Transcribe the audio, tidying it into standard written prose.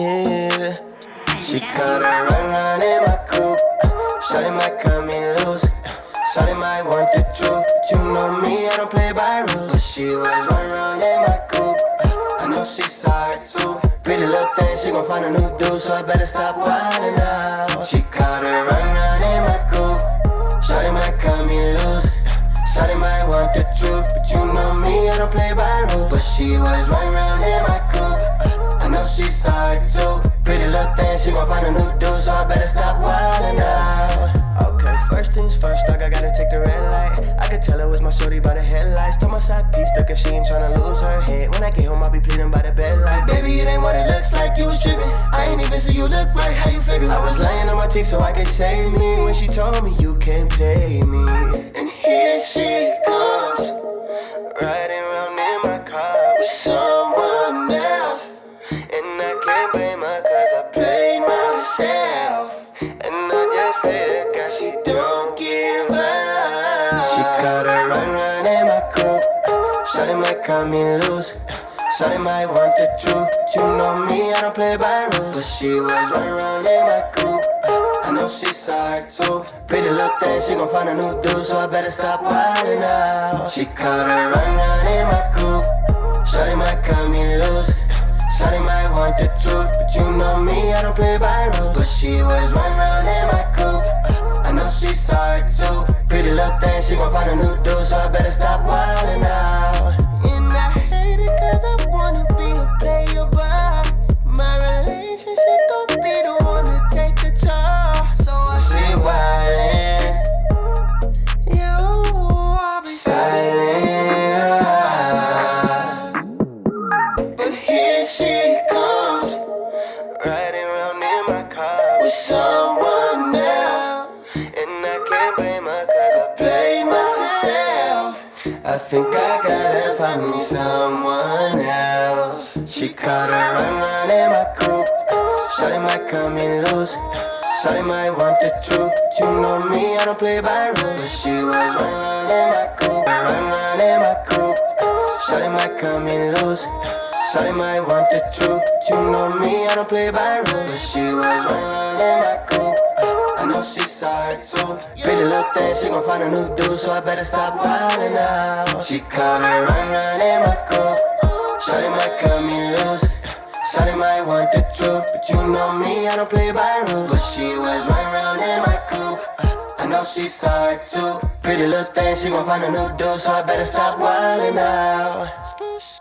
yeah. She caught her run in my coupe. Shawty might cut me loose. Shawty might want the truth, but you know me, I don't play by rules. But she was run in my coupe. I know she saw it too. Pretty little thing, she gon' find a new dude, so I better stop wildin' out. She caught her run in my coupe. Shawty might cut me loose. Shawty might want the truth, but you know me, I don't play by rules. But she was run in my coupe. I know she saw it too. Pretty little thing, she gon' find a new dude, so I better stop wildin' out. Okay, first things first, dog, I gotta take the red light. I could tell it was my shorty by the headlights. Told my side piece, look if she ain't tryna lose her head. When I get home, I'll be pleading by the bed like, baby, it ain't what it looks like, you was trippin'. I ain't even see you look right, how you figure? I was laying on my teeth so I could save me. When she told me you can't play me. And here she comes, riding around in my car with someone else. And I can't blame her cause I played myself. And I just pray to God she don't give up. She caught her run in my coupe. Shawty might cut me loose. Shawty might want the truth, but you know me, I don't play by rules. But she was run in my coupe. I know she saw her too. Pretty little thing, she gon' find a new dude, so I better stop wildin' out. She caught her run in my coupe. Shawty might cut me loose. Shawty might want the truth, but you know me, I don't play by rules. But she was run in my coupe. I know she saw it too. Pretty little thing, she gon' find a new dude, so I better stop wildin' out. And I hate it cause I wanna be a player, but my relationship gon' be the one to take the toll. So I say wildin', I'll be silent. But here she comes, riding around in my car with someone else. And I can't blame her cause I play myself. I think I gotta find me someone else. She caught her run in my coupe. Shawty might cut me loose. Shawty might want the truth, but you know me, I don't play by rules. But she was run in my coupe. Run in my coupe. Shawty might cut me loose. Shawty might want the truth, but you know me, I don't play by rules. But she was run in my coupe. I know she saw her too. Pretty little thing, she gon' find a new dude, so I better stop wildin' out. She caught her run in my coupe. Shawty might cut me loose. Shawty might want the truth, but you know me, I don't play by rules. But she was run in my coupe. I know she saw her too. Pretty little thing, she gon' find a new dude, so I better stop wildin' out.